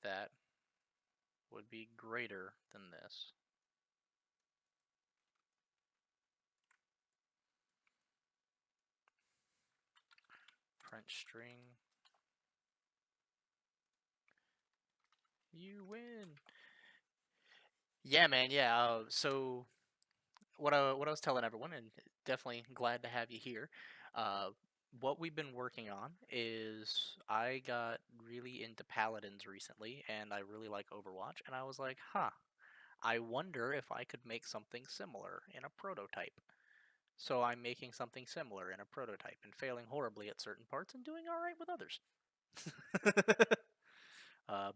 that would be greater than this. Print string. You win. Yeah, man. Yeah. So what I was telling everyone, and definitely glad to have you here. Uh, what we've been working on is I got really into Paladins recently, and I really like Overwatch, and I was like, huh, I wonder if I could make something similar in a prototype. So I'm making something similar in a prototype and failing horribly at certain parts and doing all right with others.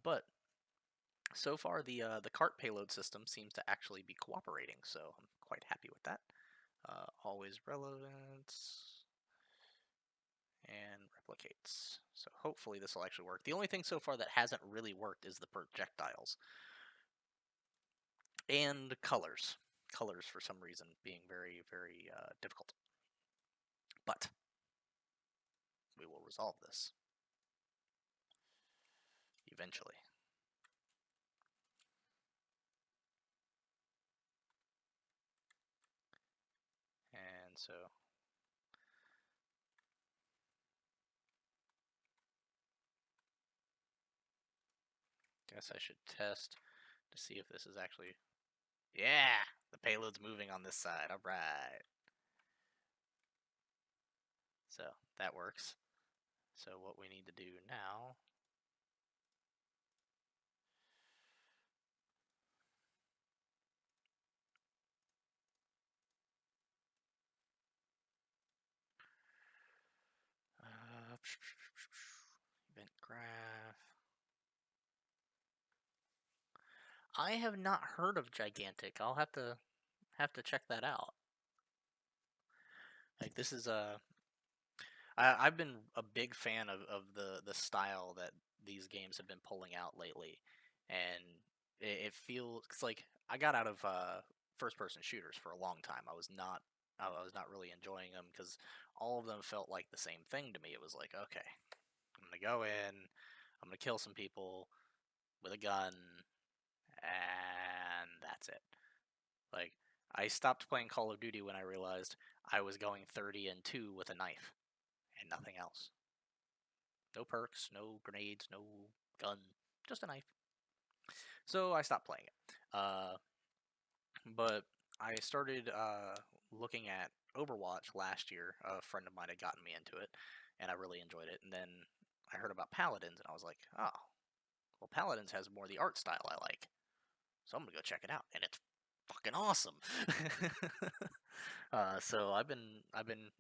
But so far, the cart payload system seems to actually be cooperating, so I'm quite happy with that. Always relevant and replicates. So hopefully this will actually work. The only thing so far that hasn't really worked is the projectiles and colors. Colors, for some reason, being very, very difficult. But we will resolve this eventually. And so guess I should test to see if this is actually... Yeah! The payload's moving on this side. All right. So that works. So what we need to do now... event graph. I have not heard of Gigantic. I'll have to check that out. Like this is I've been a big fan of the style that these games have been pulling out lately, and it feels it's like I got out of first person shooters for a long time. I was not really enjoying them because all of them felt like the same thing to me. It was like, okay, I'm gonna go in, I'm gonna kill some people with a gun, and that's it. Like I stopped playing Call of Duty when I realized I was going 30-2 with a knife and nothing else. No perks, no grenades, no gun, just a knife. So I stopped playing it. But I started looking at Overwatch last year. A friend of mine had gotten me into it, and I really enjoyed it. And then I heard about Paladins, and I was like, oh, well, Paladins has more of the art style I like. So I'm gonna go check it out, and it's fucking awesome. So I've been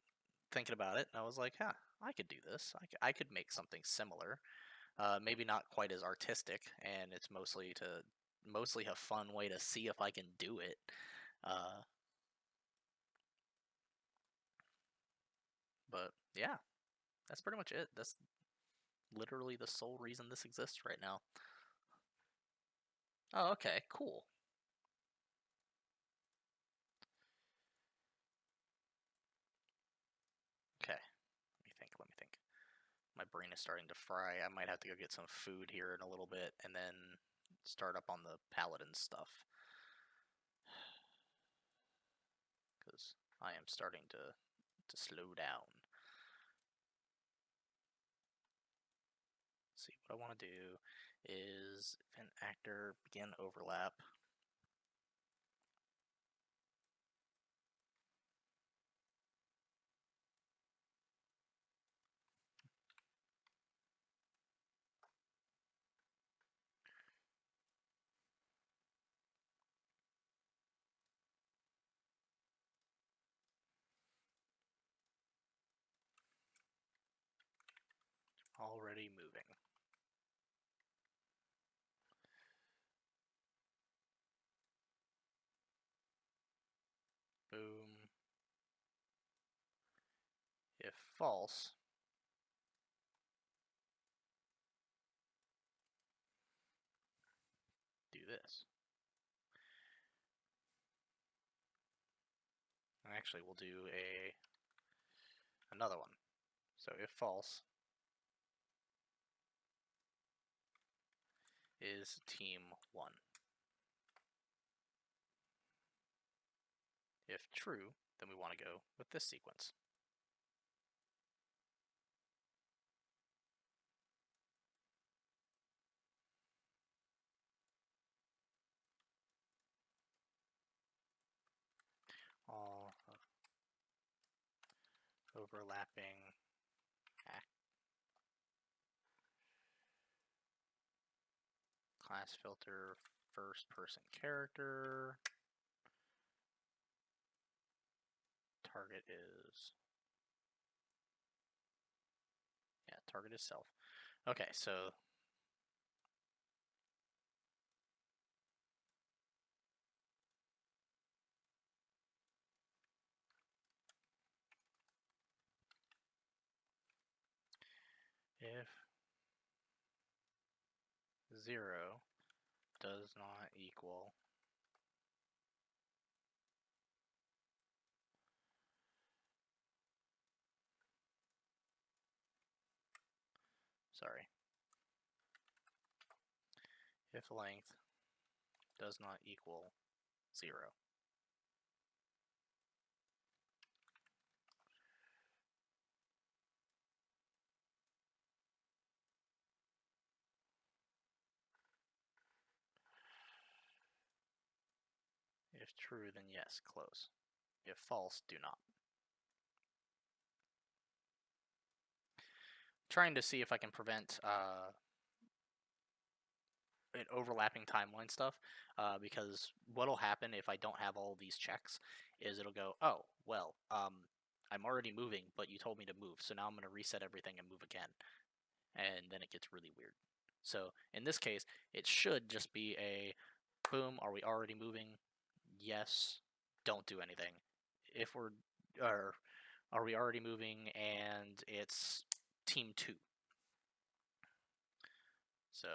thinking about it, and I was like, huh, I could do this. I could make something similar. Maybe not quite as artistic, and it's mostly a fun way to see if I can do it. Uh, but yeah, that's pretty much it. That's literally the sole reason this exists right now. Oh, okay, cool. Okay, let me think. Let me think. My brain is starting to fry. I might have to go get some food here in a little bit, and then start up on the paladin stuff because I am starting to slow down. See, what I want to do is event actor begin overlap. Already moving. Boom. If false, do this. Actually, we'll do another one. So if false, is team 1. If true, then we want to go with this sequence. All overlapping class filter first person character. Target is target is self. Okay, so if 0 does not equal if length does not equal 0. If true, then yes, close. If false, do not. Trying to see if I can prevent an overlapping timeline stuff, because what'll happen if I don't have all these checks is it'll go, oh, well, I'm already moving, but you told me to move, so now I'm going to reset everything and move again, and then it gets really weird. So in this case, it should just be a boom, are we already moving? Yes, don't do anything. If we're, or are we already moving and it's team 2? So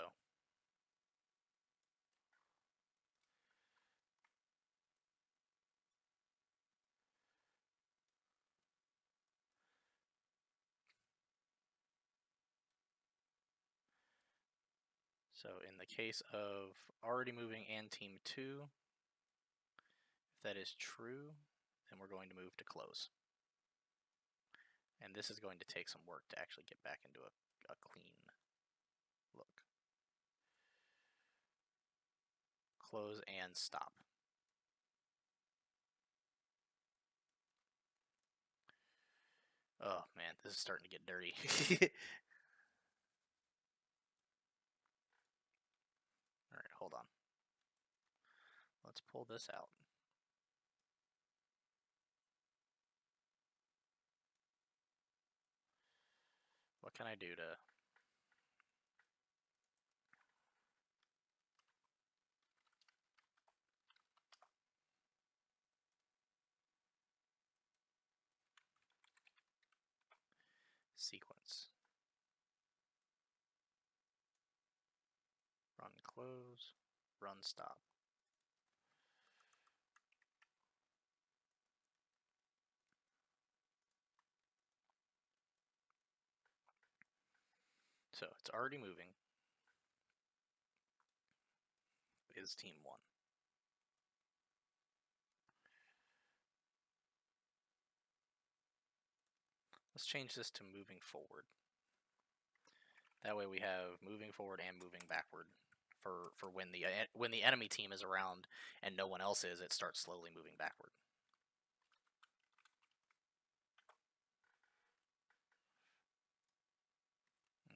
in the case of already moving and team 2, if that is true, then we're going to move to close. And this is going to take some work to actually get back into a clean look. Close and stop. Oh man, this is starting to get dirty. Alright, hold on. Let's pull this out. What can I do to... Sequence. Run close, run stop. So it's already moving. Is team 1. Let's change this to moving forward. That way we have moving forward and moving backward for when the enemy team is around and no one else is, it starts slowly moving backward.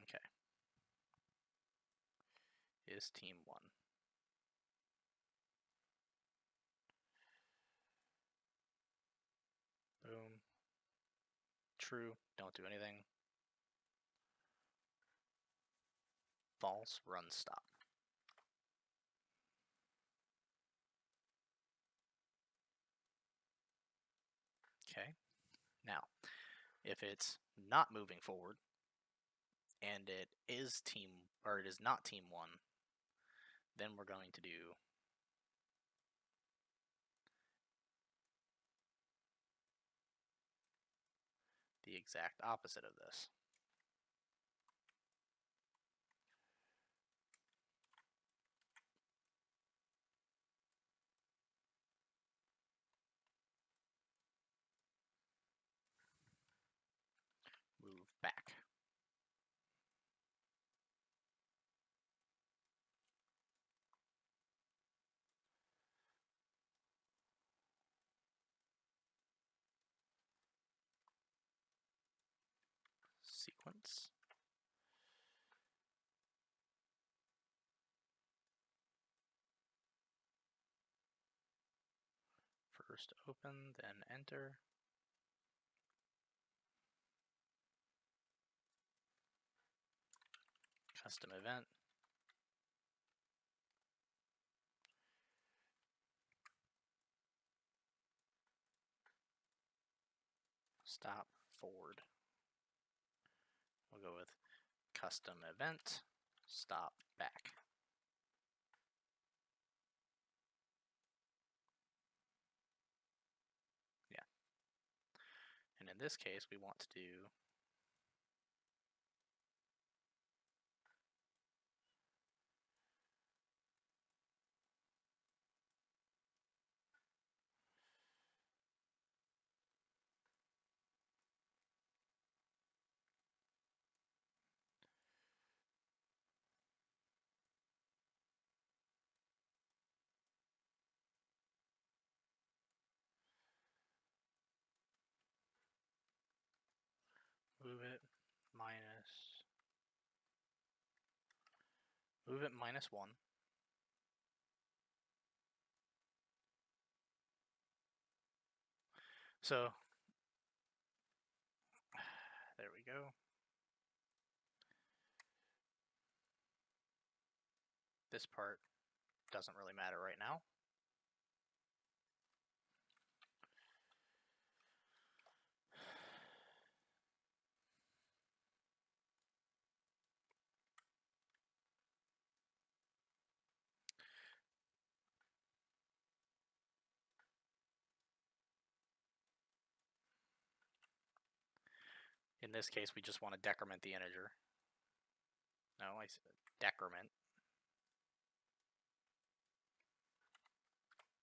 Okay. Is team 1. Boom. True, don't do anything. False, run stop. Okay. Now, if it's not moving forward and it is not team 1, then we're going to do the exact opposite of this. events. First open, then enter. Custom event. Stop forward. We'll go with custom event, stop back. Yeah. And in this case, we want to do move it -1. So there we go. This part doesn't really matter right now. In this case, we just want to decrement the integer. No, I said decrement.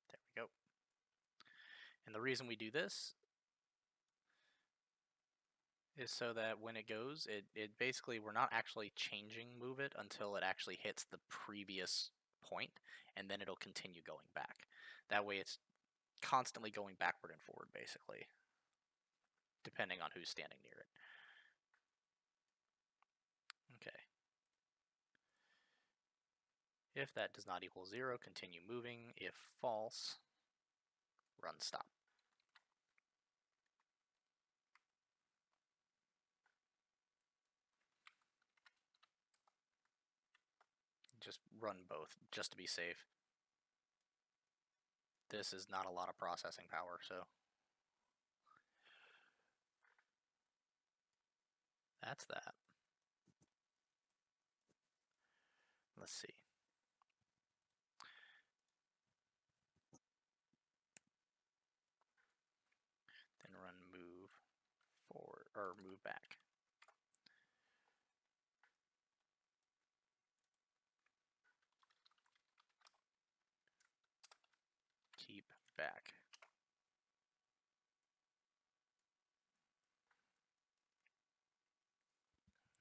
There we go. And the reason we do this is so that when it goes, it basically, we're not actually changing move it until it actually hits the previous point, and then it'll continue going back. That way it's constantly going backward and forward, basically, depending on who's standing near it. Okay. If that does not equal 0, continue moving. If false, run stop. Just run both, just to be safe. This is not a lot of processing power, so that's that. Let's see. Then run move forward, or move back. Keep back.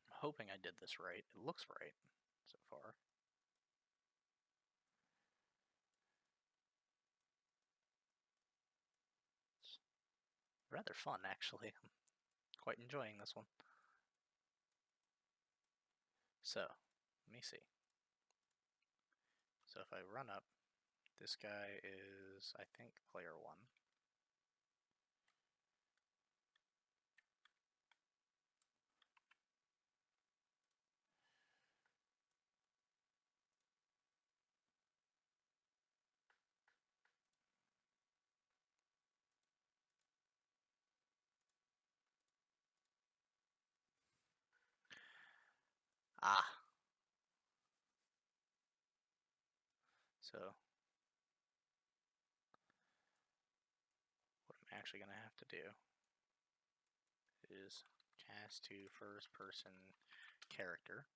I'm hoping I did this right. It looks right so far. It's rather fun, actually. I'm quite enjoying this one. So, let me see. So if I run up, this guy is, I think, player 1. Ah. So, what I'm actually going to have to do is cast to first person character.